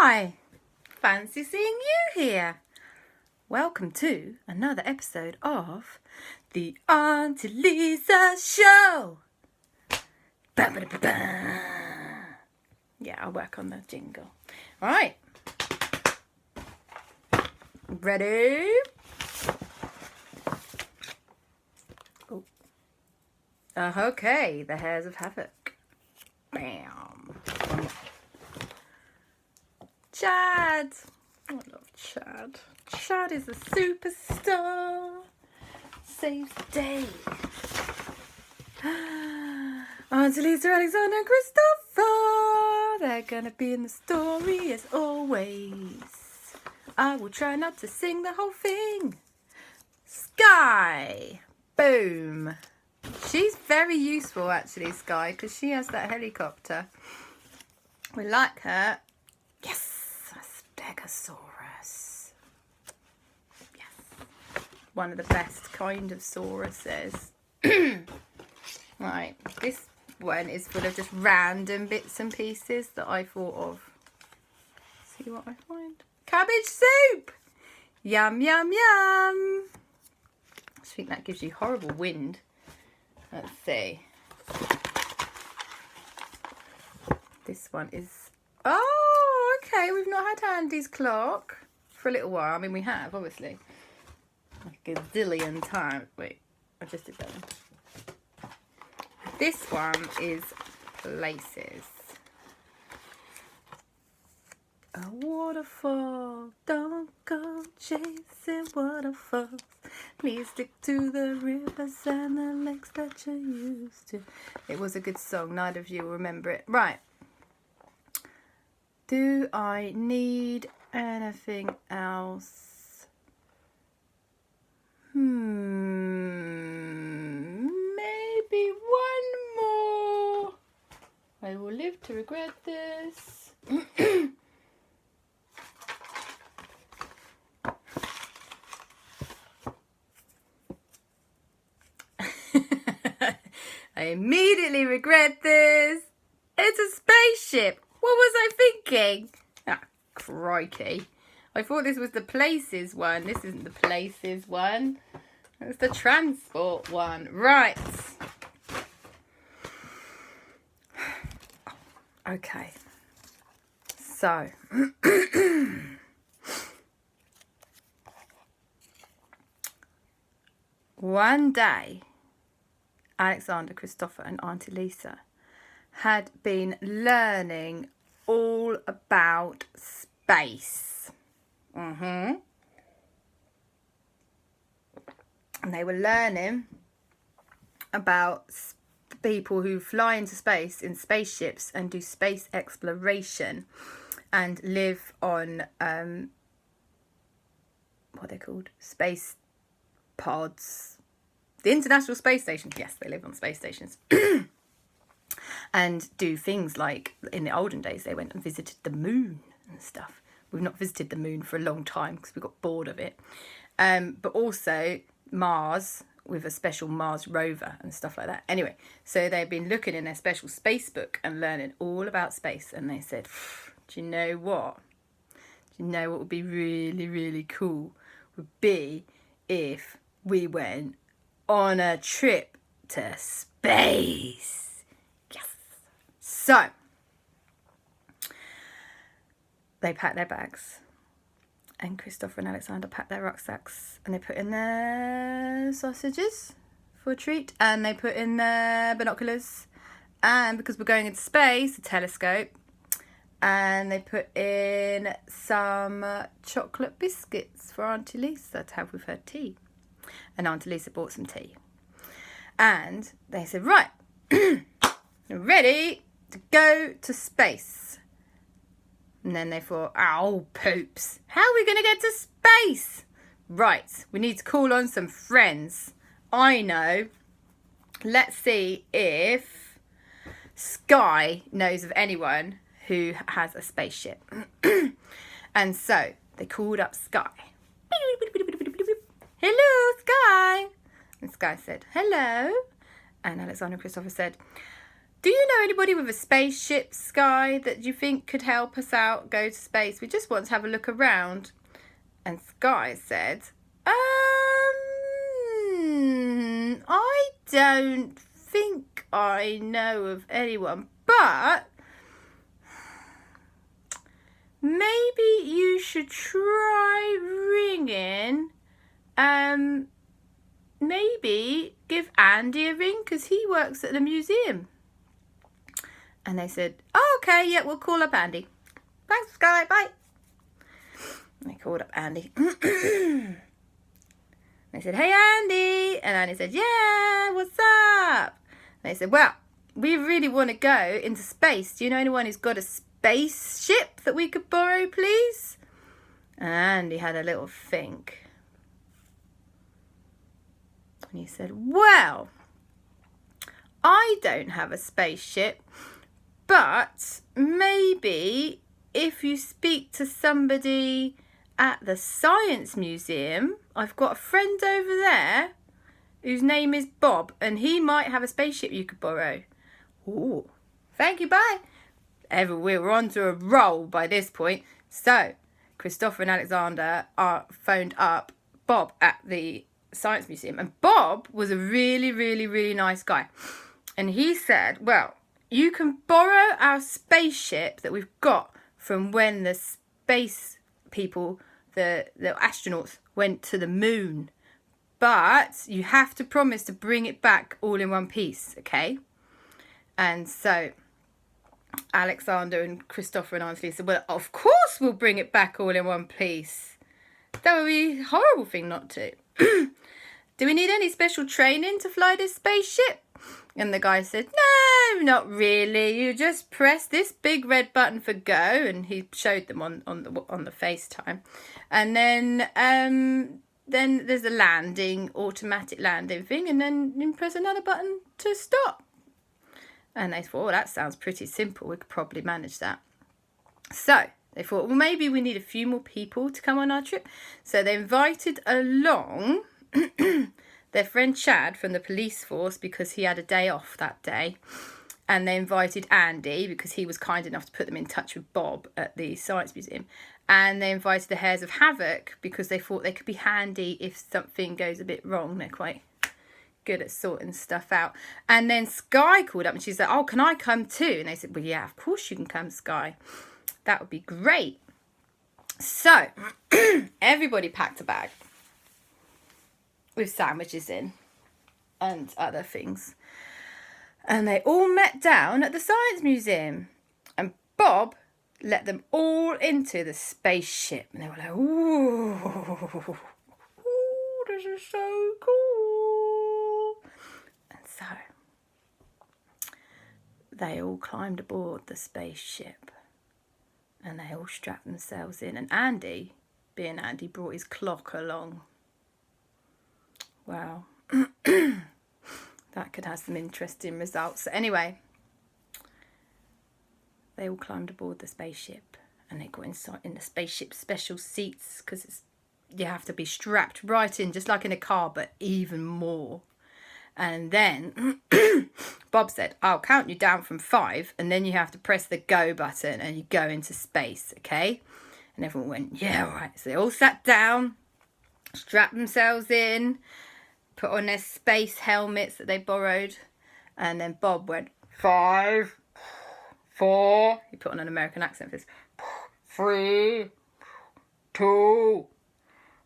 Hi! Fancy seeing you here. Welcome to another episode of the Aunty Lisa Show. Ba-ba-da-ba-ba. Yeah, I'll work on the jingle. All right. Ready? Oh. Okay, the Hares of Havoc. Bam. Chad. I love Chad. Chad is a superstar. Saves the day. Aunty Lisa, Aleksander, and Kristoffer. They're gonna be in the story as always. I will try not to sing the whole thing. Sky. Boom. She's very useful actually, Sky, because she has that helicopter. We like her. Yes, a Stegosaurus. Yes. One of the best kind of sauruses. Right, this one is full of just random bits and pieces that I thought of. See what I find. Cabbage soup! Yum, yum, yum! I think that gives you horrible wind. Let's see. This one is... Oh, okay. We've not had Andy's clock for a little while. I mean, we have, obviously. Like a gazillion times. Wait, I just did that one. This one is places. A waterfall, don't go chasing waterfalls. Please stick to the rivers and the lakes that you're used to. It was a good song, neither of you will remember it. Right. Do I need anything else? Maybe one more. I will live to regret this. I immediately regret this. It's a spaceship. What was I thinking? Ah, crikey. I thought this was the places one. This isn't the places one. It's the transport one. Right. Okay. So. One day, Aleksander, Kristoffer and Aunty Lisa had been learning all about space. And they were learning about people who fly into space in spaceships and do space exploration and live on what are they called? Space pods. The International Space Station. Yes, they live on space stations. And do things like, in the olden days, they went and visited the moon and stuff. We've not visited the moon for a long time because we got bored of it. But also Mars, with a special Mars rover and stuff like that. Anyway, so they've been looking in their special space book and learning all about space. And they said, do you know what? Do you know what would be really, really cool? Would be if we went on a trip to space. Yes. So, they packed their bags. And Kristoffer and Aleksander packed their rucksacks. And they put in their sausages for a treat. And they put in their binoculars. And because we're going into space, a telescope. And they put in some chocolate biscuits for Aunty Lisa to have with her tea. And Aunty Lisa bought some tea. And they said, right, we're ready to go to space. And then they thought, oh, poops, how are we going to get to space? Right, we need to call on some friends. I know. Let's see if Sky knows of anyone who has a spaceship. And so they called up Sky. Hello, Sky. And Sky said, hello. And Aleksander and Kristoffer said, Do you know anybody with a spaceship, Sky, that you think could help us out, go to space? We just want to have a look around. And Sky said, I don't think I know of anyone, but maybe you should try ringing. Maybe give Andy a ring because he works at the museum. And they said, oh, okay, yeah, we'll call up Andy. Thanks, Sky, bye. And they called up Andy. They said, hey, Andy. And Andy said, yeah, what's up? And they said, well, we really want to go into space. Do you know anyone who's got a spaceship that we could borrow, please? And Andy had a little think. And he said, well, I don't have a spaceship, but maybe if you speak to somebody at the Science Museum, I've got a friend over there whose name is Bob, and he might have a spaceship you could borrow. Ooh, thank you, bye. We were on to a roll by this point. So, Kristoffer and Aleksander phoned up Bob at the Science Museum, and Bob was a really, really, really nice guy. And he said, well, you can borrow our spaceship that we've got from when the space people, the astronauts, went to the moon. But you have to promise to bring it back all in one piece, okay? And so Aleksander and Kristoffer and Aunty said, well, of course we'll bring it back all in one piece. That would be a horrible thing not to. Do we need any special training to fly this spaceship? And the guy said, no, not really. You just press this big red button for go. And he showed them on the FaceTime. And then there's a automatic landing thing. And then you press another button to stop. And they thought, well, that sounds pretty simple. We could probably manage that. So they thought, well, maybe we need a few more people to come on our trip. So they invited along their friend Chad from the police force because he had a day off that day. And they invited Andy because he was kind enough to put them in touch with Bob at the Science Museum. And they invited the Hares of Havoc because they thought they could be handy if something goes a bit wrong. They're quite good at sorting stuff out. And then Sky called up and she said, oh, can I come too? And they said, well, yeah, of course you can come, Sky. That would be great. So everybody packed a bag with sandwiches in and other things. And they all met down at the Science Museum. And Bob let them all into the spaceship. And they were like, ooh, this is so cool. And so they all climbed aboard the spaceship. And they all strapped themselves in. And Andy, being Andy, brought his clock along. Wow. That could have some interesting results. So anyway, they all climbed aboard the spaceship. And they got inside in the spaceship special seats. Because you have to be strapped right in, just like in a car, but even more. And then Bob said, I'll count you down from 5 and then you have to press the go button and you go into space, okay? And everyone went, yeah, all right. So they all sat down, strapped themselves in, put on their space helmets that they borrowed. And then Bob went, 5, 4. He put on an American accent for this. 3, 2,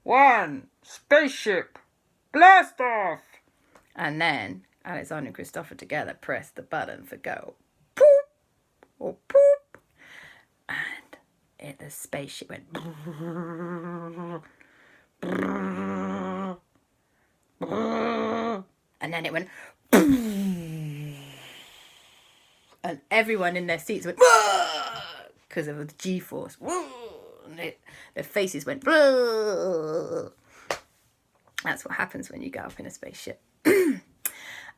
1. Spaceship, blast off. And then Aleksander and Kristoffer together pressed the button for go. Poop! Or poop! And the spaceship went. And then it went. And everyone in their seats went. Because of the G-force. And their faces went. That's what happens when you go up in a spaceship.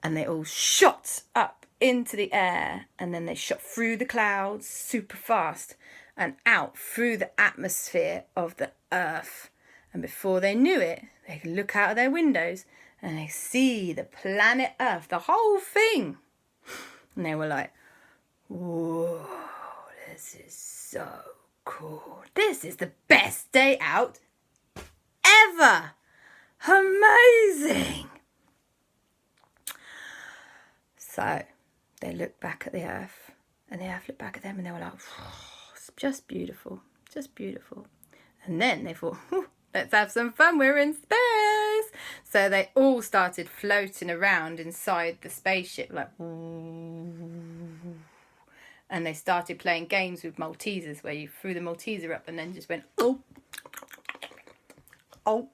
And they all shot up into the air, and then they shot through the clouds super fast and out through the atmosphere of the Earth. And before they knew it, they could look out of their windows and they see the planet Earth, the whole thing. And they were like, whoa, this is so cool. This is the best day out ever. Amazing. So they looked back at the earth, and the earth looked back at them, and they were like, it's just beautiful, just beautiful. And then they thought, let's have some fun, we're in space. So they all started floating around inside the spaceship, like, and they started playing games with Maltesers, where you threw the Malteser up and then just went, oh. It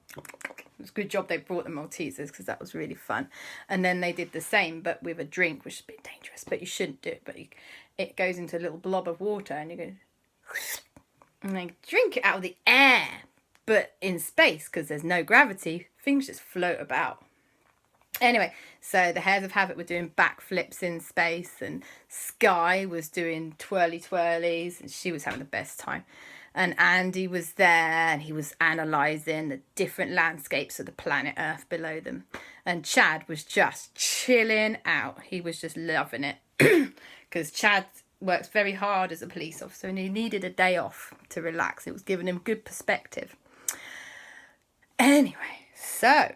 was a good job they brought the Maltesers, because that was really fun. And then they did the same, but with a drink, which is a bit dangerous, but you shouldn't do it. But it goes into a little blob of water, and you go, and they drink it out of the air. But in space, because there's no gravity, things just float about. Anyway, so the Hares of Havoc were doing backflips in space, and Sky was doing twirly twirlies, and she was having the best time. And Andy was there, and he was analysing the different landscapes of the planet Earth below them. And Chad was just chilling out. He was just loving it. Because Chad works very hard as a police officer, and he needed a day off to relax. It was giving him good perspective. Anyway, so